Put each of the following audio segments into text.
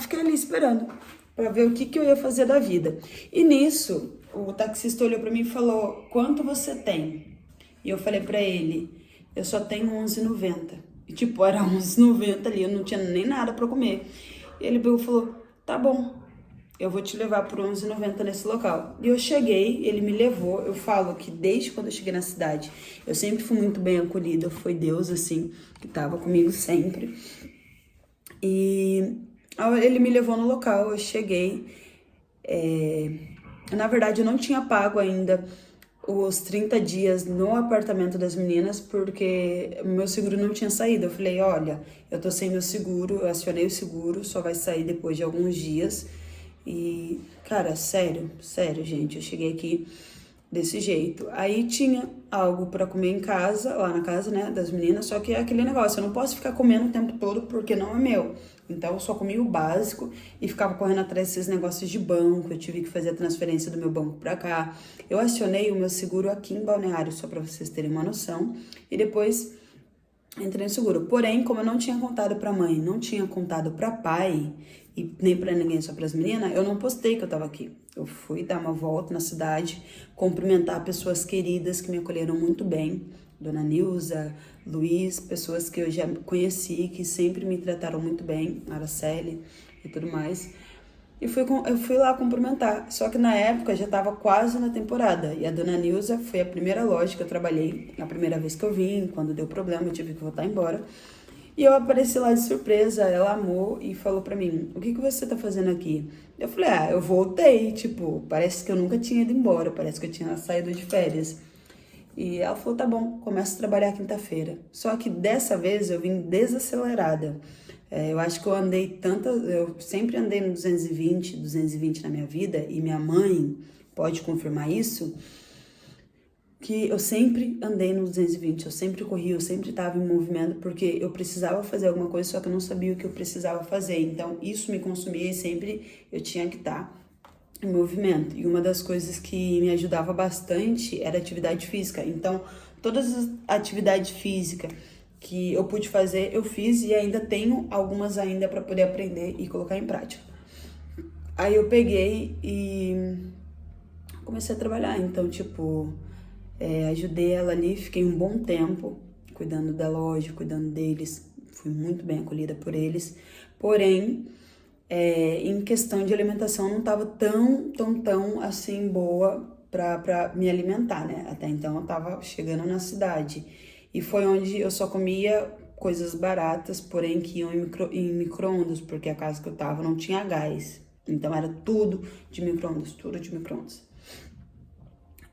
fiquei ali esperando para ver o que eu ia fazer da vida. E nisso, o taxista olhou para mim e falou: "Quanto você tem?" E eu falei para ele: "Eu só tenho 11,90." E tipo, era 11,90 ali, eu não tinha nem nada para comer. E ele pegou e falou: "Tá bom, eu vou te levar por 11,90 nesse local." E eu cheguei, ele me levou. Eu falo que desde quando eu cheguei na cidade, eu sempre fui muito bem acolhida. Foi Deus, assim, que tava comigo sempre. E ele me levou no local, eu cheguei. Na verdade, eu não tinha pago ainda os 30 dias no apartamento das meninas, porque meu seguro não tinha saído. Eu falei: "Olha, eu tô sem meu seguro, eu acionei o seguro, só vai sair depois de alguns dias." E, cara, sério, gente, eu cheguei aqui desse jeito. Aí tinha algo pra comer em casa, lá na casa, né, das meninas, só que é aquele negócio, eu não posso ficar comendo o tempo todo porque não é meu. Então eu só comia o básico e ficava correndo atrás desses negócios de banco. Eu tive que fazer a transferência do meu banco pra cá. Eu acionei o meu seguro aqui em Balneário, só pra vocês terem uma noção, e depois entrei no seguro. Porém, como eu não tinha contado pra mãe, não tinha contado pra pai e nem pra ninguém, só pras meninas, eu não postei que eu tava aqui. Eu fui dar uma volta na cidade, cumprimentar pessoas queridas que me acolheram muito bem. Dona Nilza, Luiz, pessoas que eu já conheci, que sempre me trataram muito bem, Araceli e tudo mais. E eu fui lá cumprimentar. Só que na época já tava quase na temporada. E a Dona Nilza foi a primeira loja que eu trabalhei, a primeira vez que eu vim. Quando deu problema, eu tive que voltar embora. E eu apareci lá de surpresa, ela amou e falou pra mim: "O que você tá fazendo aqui?" Eu falei: "Ah, eu voltei, tipo, parece que eu nunca tinha ido embora, parece que eu tinha saído de férias." E ela falou: "Tá bom, começo a trabalhar quinta-feira." Só que dessa vez eu vim desacelerada. Eu acho que eu sempre andei no 220 na minha vida, e minha mãe pode confirmar isso, que eu sempre andei no 220, eu sempre corri, eu sempre estava em movimento, porque eu precisava fazer alguma coisa, só que eu não sabia o que eu precisava fazer. Então, isso me consumia e sempre eu tinha que estar em movimento. E uma das coisas que me ajudava bastante era atividade física. Então, todas as atividades físicas que eu pude fazer, eu fiz, e ainda tenho algumas ainda para poder aprender e colocar em prática. Aí eu peguei e comecei a trabalhar. Então, tipo, ajudei ela ali, fiquei um bom tempo cuidando da loja, cuidando deles. Fui muito bem acolhida por eles. Porém, em questão de alimentação, não tava tão assim boa pra me alimentar, né? Até então eu tava chegando na cidade. E foi onde eu só comia coisas baratas, porém que iam em micro-ondas, porque a casa que eu tava não tinha gás. Então era tudo de micro-ondas, tudo de micro-ondas.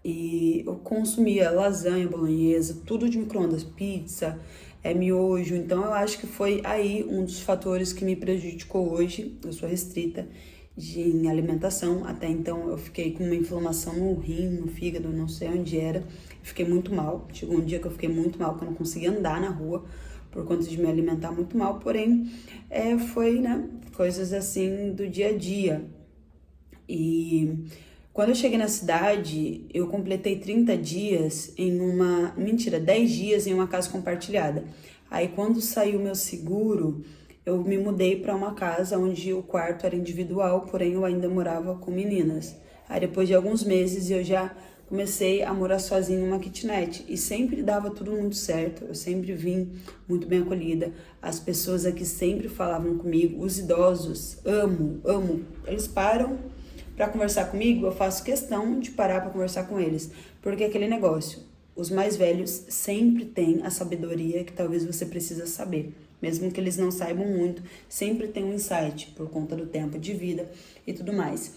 E eu consumia lasanha, bolonhesa, tudo de micro-ondas, pizza, miojo. Então eu acho que foi aí um dos fatores que me prejudicou hoje. Eu sou restrita em alimentação. Até então eu fiquei com uma inflamação no rim, no fígado, não sei onde era. Fiquei muito mal. Chegou um dia que eu fiquei muito mal, que eu não conseguia andar na rua por conta de me alimentar muito mal. Porém, foi, né, coisas assim do dia a dia. E quando eu cheguei na cidade, eu completei 30 dias mentira, 10 dias em uma casa compartilhada. Aí quando saiu meu seguro, eu me mudei para uma casa onde o quarto era individual, porém eu ainda morava com meninas. Aí depois de alguns meses eu já comecei a morar sozinha em uma kitnet e sempre dava tudo muito certo. Eu sempre vim muito bem acolhida. As pessoas aqui sempre falavam comigo, os idosos, amo. Eles param para conversar comigo, eu faço questão de parar para conversar com eles, porque é aquele negócio, os mais velhos sempre têm a sabedoria que talvez você precisa saber, mesmo que eles não saibam muito, sempre tem um insight por conta do tempo de vida e tudo mais.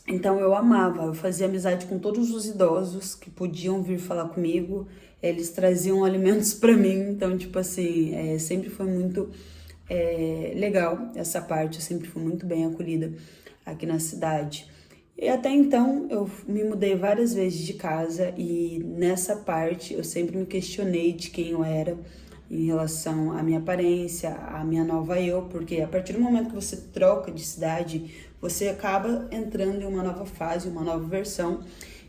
Então eu amava, eu fazia amizade com todos os idosos que podiam vir falar comigo, eles traziam alimentos para mim, então tipo assim, sempre foi muito legal essa parte, eu sempre fui muito bem acolhida aqui na cidade. E até então eu me mudei várias vezes de casa, e nessa parte eu sempre me questionei de quem eu era em relação à minha aparência, à minha nova eu, porque a partir do momento que você troca de cidade, você acaba entrando em uma nova fase, uma nova versão.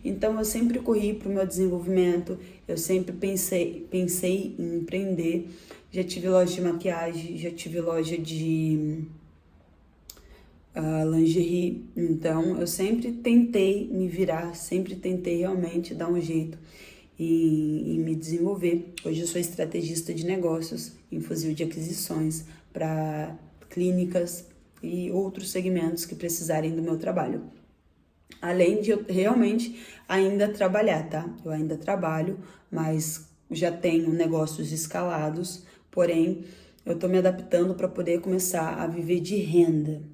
Então eu sempre corri para o meu desenvolvimento, eu sempre pensei em empreender. Já tive loja de maquiagem, já tive loja de lingerie. Então, eu sempre tentei me virar, sempre tentei realmente dar um jeito e me desenvolver. Hoje eu sou estrategista de negócios em fuzil de aquisições para clínicas e outros segmentos que precisarem do meu trabalho. Além de eu realmente ainda trabalhar, tá? Eu ainda trabalho, mas já tenho negócios escalados, porém eu tô me adaptando para poder começar a viver de renda,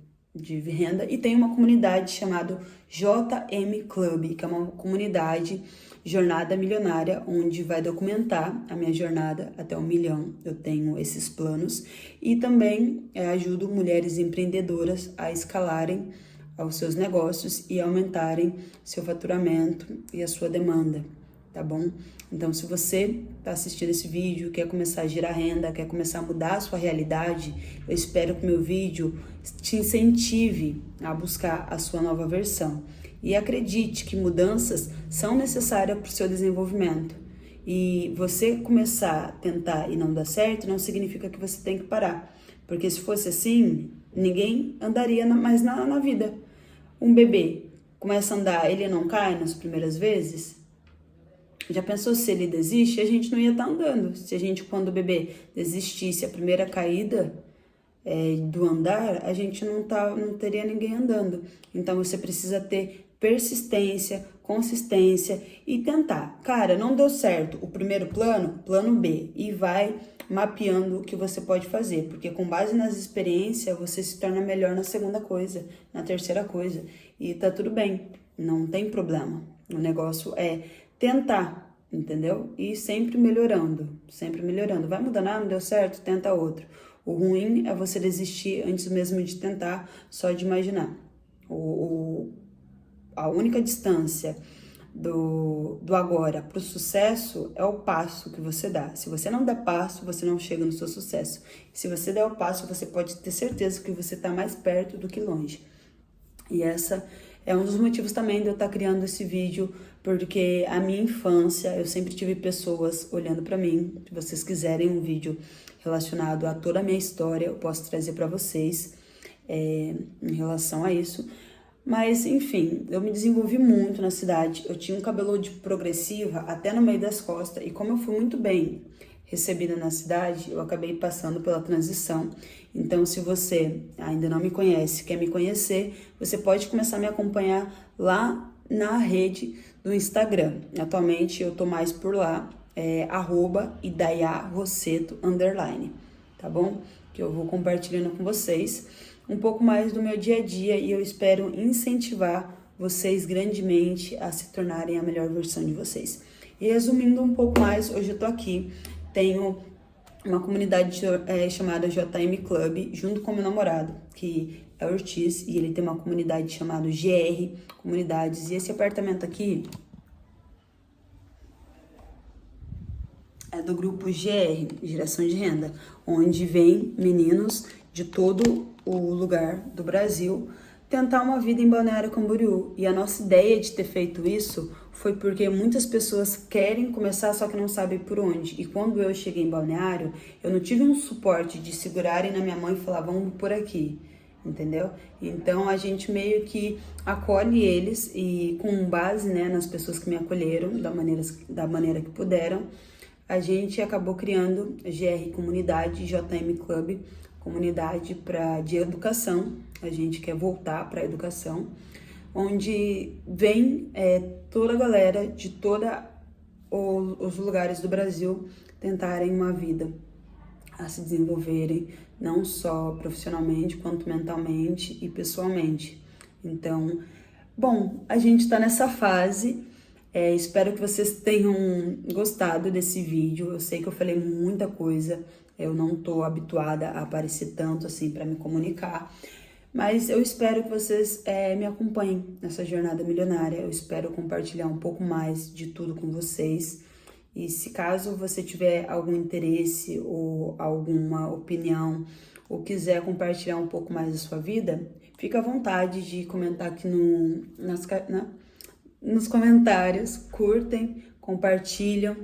e tem uma comunidade chamada JM Club, que é uma comunidade Jornada Milionária, onde vai documentar a minha jornada até 1 milhão. Eu tenho esses planos e também ajudo mulheres empreendedoras a escalarem aos seus negócios e aumentarem seu faturamento e a sua demanda, tá bom? Então, se você está assistindo esse vídeo, quer começar a gerar renda, quer começar a mudar a sua realidade, eu espero que o meu vídeo te incentive a buscar a sua nova versão. E acredite que mudanças são necessárias para o seu desenvolvimento. E você começar a tentar e não dar certo, não significa que você tem que parar. Porque se fosse assim, ninguém andaria mais na vida. Um bebê começa a andar, ele não cai nas primeiras vezes? Já pensou se ele desiste? A gente não ia estar andando. Se a gente, quando o bebê desistisse a primeira caída do andar, a gente não teria ninguém andando. Então você precisa ter persistência, consistência e tentar. Cara, não deu certo o primeiro plano, plano B, e vai mapeando o que você pode fazer, porque com base nas experiências você se torna melhor na segunda coisa, na terceira coisa, e tá tudo bem, não tem problema. O negócio é tentar, entendeu? E sempre melhorando, sempre melhorando. Vai mudando, não deu certo, tenta outro. O ruim é você desistir antes mesmo de tentar, só de imaginar. A única distância do agora para o sucesso é o passo que você dá. Se você não der passo, você não chega no seu sucesso. Se você der o passo, você pode ter certeza que você está mais perto do que longe. E essa é um dos motivos também de eu estar criando esse vídeo, porque a minha infância, eu sempre tive pessoas olhando para mim. Se vocês quiserem um vídeo relacionado a toda a minha história, eu posso trazer para vocês em relação a isso. Mas, enfim, eu me desenvolvi muito na cidade. Eu tinha um cabelo de progressiva até no meio das costas. E como eu fui muito bem recebida na cidade, eu acabei passando pela transição. Então, se você ainda não me conhece, quer me conhecer, você pode começar a me acompanhar lá na rede do Instagram. Atualmente, eu tô mais por lá, @idaiarosseto_, tá bom? Que eu vou compartilhando com vocês um pouco mais do meu dia a dia e eu espero incentivar vocês grandemente a se tornarem a melhor versão de vocês. E resumindo um pouco mais, hoje eu tô aqui, tenho uma comunidade chamada JM Club, junto com meu namorado, que é o Ortiz, e ele tem uma comunidade chamada GR Comunidades, e esse apartamento aqui é do grupo GR, Geração de Renda, onde vem meninos de todo o lugar do Brasil tentar uma vida em Balneário Camboriú. E a nossa ideia de ter feito isso foi porque muitas pessoas querem começar, só que não sabem por onde. E quando eu cheguei em Balneário, eu não tive um suporte de segurarem na minha mão e falar, vamos por aqui, entendeu? Então a gente meio que acolhe eles e com base, né, nas pessoas que me acolheram da maneira que puderam, a gente acabou criando GR Comunidade, JM Club, comunidade de educação. A gente quer voltar para a educação, onde vem toda a galera de todos os lugares do Brasil tentarem uma vida, a se desenvolverem, não só profissionalmente, quanto mentalmente e pessoalmente. Então, bom, a gente está nessa fase. Espero que vocês tenham gostado desse vídeo. Eu sei que eu falei muita coisa, eu não tô habituada a aparecer tanto assim para me comunicar, mas eu espero que vocês me acompanhem nessa jornada milionária. Eu espero compartilhar um pouco mais de tudo com vocês. E se caso você tiver algum interesse ou alguma opinião ou quiser compartilhar um pouco mais da sua vida, fica à vontade de comentar aqui nos comentários, curtem, compartilham,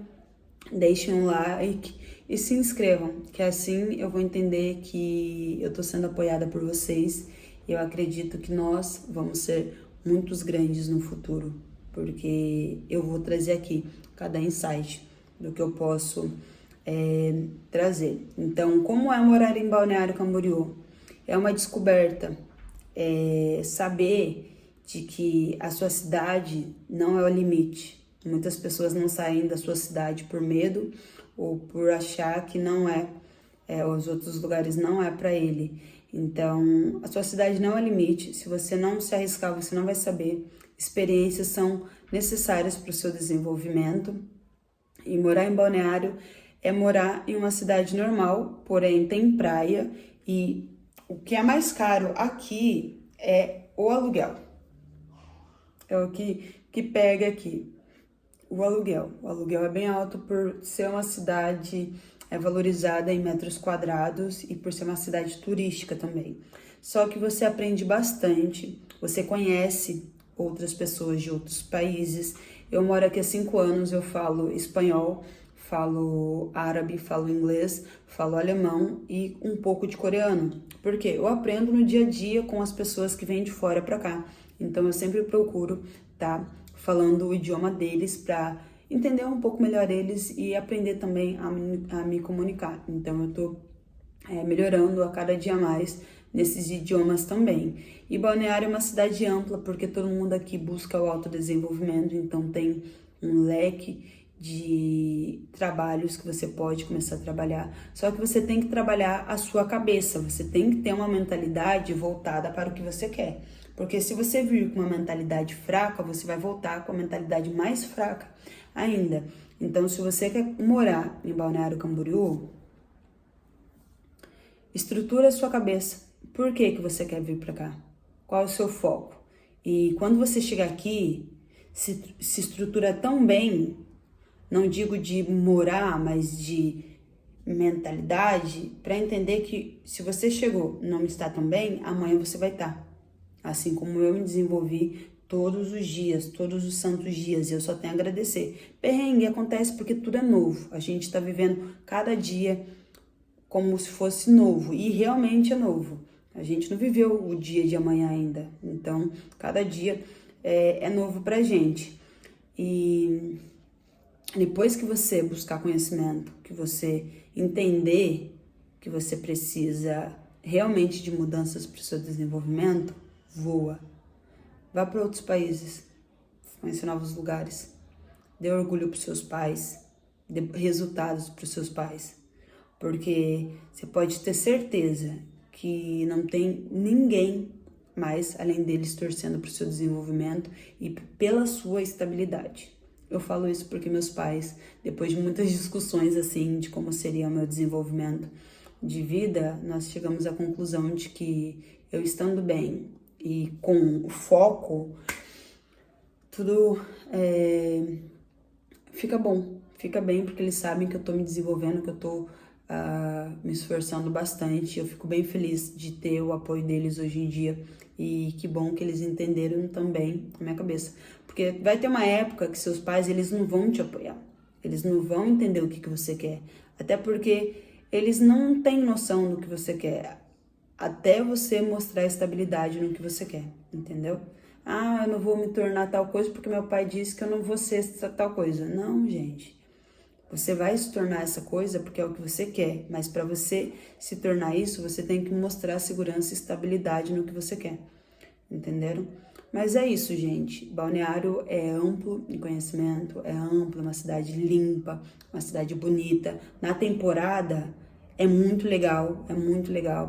deixem um like e se inscrevam, que assim eu vou entender que eu tô sendo apoiada por vocês Eu acredito que nós vamos ser muitos grandes no futuro, porque eu vou trazer aqui cada insight do que eu posso trazer. Então, como é morar em Balneário Camboriú? É uma descoberta, saber de que a sua cidade não é o limite. Muitas pessoas não saem da sua cidade por medo ou por achar que não os outros lugares não é para ele. Então, a sua cidade não é limite. Se você não se arriscar, você não vai saber. Experiências são necessárias para o seu desenvolvimento. E morar em Balneário é morar em uma cidade normal, porém tem praia. E o que é mais caro aqui é o aluguel. É o que pega aqui. O aluguel. O aluguel é bem alto por ser uma cidade valorizada em metros quadrados e por ser uma cidade turística também. Só que você aprende bastante, você conhece outras pessoas de outros países. Eu moro aqui há 5 anos, eu falo espanhol, falo árabe, falo inglês, falo alemão e um pouco de coreano. Por quê? Eu aprendo no dia a dia com as pessoas que vêm de fora para cá. Então eu sempre procuro estar falando o idioma deles para entender um pouco melhor eles e aprender também a me comunicar. Então eu tô melhorando a cada dia mais nesses idiomas também. E Balneário é uma cidade ampla, porque todo mundo aqui busca o autodesenvolvimento, então tem um leque de trabalhos que você pode começar a trabalhar. Só que você tem que trabalhar a sua cabeça, você tem que ter uma mentalidade voltada para o que você quer. Porque se você vir com uma mentalidade fraca, você vai voltar com a mentalidade mais fraca ainda. Então, se você quer morar em Balneário Camboriú, estrutura a sua cabeça. Por que você quer vir para cá? Qual é o seu foco? E quando você chegar aqui, se estrutura tão bem, não digo de morar, mas de mentalidade, para entender que se você chegou e não está tão bem, amanhã você vai estar. Assim como eu me desenvolvi todos os dias, todos os santos dias, e eu só tenho a agradecer. Perrengue acontece porque tudo é novo. A gente está vivendo cada dia como se fosse novo, e realmente é novo. A gente não viveu o dia de amanhã ainda, então cada dia é novo pra gente. E depois que você buscar conhecimento, que você entender que você precisa realmente de mudanças para o seu desenvolvimento, voa. Vá para outros países, conhecer novos lugares, dê orgulho para os seus pais, dê resultados para os seus pais. Porque você pode ter certeza que não tem ninguém mais além deles torcendo para o seu desenvolvimento e pela sua estabilidade. Eu falo isso porque meus pais, depois de muitas discussões assim de como seria o meu desenvolvimento de vida, nós chegamos à conclusão de que eu estando bem e com o foco, tudo fica bom, fica bem, porque eles sabem que eu tô me desenvolvendo, que eu tô me esforçando bastante. Eu fico bem feliz de ter o apoio deles hoje em dia, e que bom que eles entenderam também a minha cabeça, porque vai ter uma época que seus pais, eles não vão te apoiar, eles não vão entender o que você quer, até porque eles não têm noção do que você quer, até você mostrar estabilidade no que você quer, entendeu? Eu não vou me tornar tal coisa porque meu pai disse que eu não vou ser tal coisa. Não, gente. Você vai se tornar essa coisa porque é o que você quer, mas para você se tornar isso, você tem que mostrar segurança e estabilidade no que você quer, entenderam? Mas é isso, gente. Balneário é amplo em conhecimento, é amplo, é uma cidade limpa, uma cidade bonita. Na temporada é muito legal,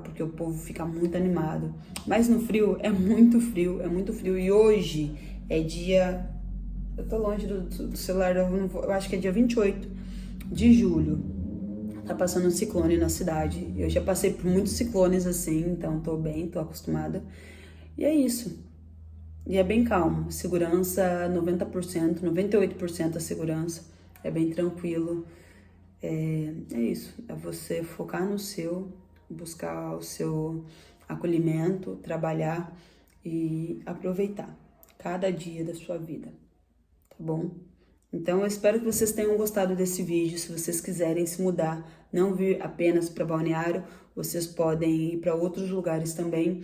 porque o povo fica muito animado. Mas no frio, é muito frio, é muito frio. E hoje é dia... Eu tô longe do celular, eu acho que é dia 28 de julho. Tá passando um ciclone na cidade. Eu já passei por muitos ciclones assim, então tô bem, tô acostumada. E é isso. E é bem calmo. Segurança 90%, 98% a segurança. É bem tranquilo. É isso. É você focar no seu, buscar o seu acolhimento, trabalhar e aproveitar cada dia da sua vida. Tá bom? Então, eu espero que vocês tenham gostado desse vídeo. Se vocês quiserem se mudar, não vir apenas para Balneário, vocês podem ir para outros lugares também.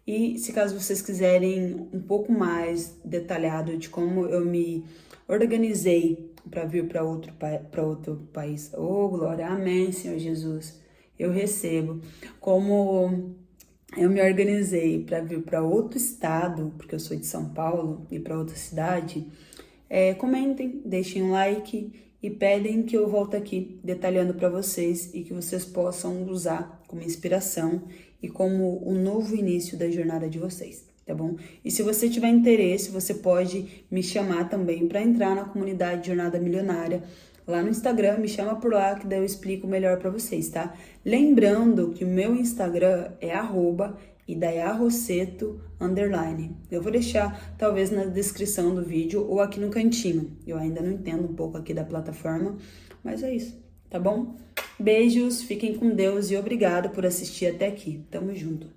E se caso vocês quiserem um pouco mais detalhado de como eu me organizei para vir para outro país. Oh, glória, amém, Senhor Jesus. Eu recebo. Como eu me organizei para vir para outro estado, porque eu sou de São Paulo, e para outra cidade, comentem, deixem um like e pedem que eu volte aqui detalhando para vocês e que vocês possam usar como inspiração e como o novo início da jornada de vocês, tá bom? E se você tiver interesse, você pode me chamar também para entrar na comunidade Jornada Milionária. Lá no Instagram, me chama por lá que daí eu explico melhor para vocês, tá? Lembrando que o meu Instagram é @idaiarosseto_. Eu vou deixar talvez na descrição do vídeo ou aqui no cantinho. Eu ainda não entendo um pouco aqui da plataforma, mas é isso, tá bom? Beijos, fiquem com Deus e obrigado por assistir até aqui. Tamo junto.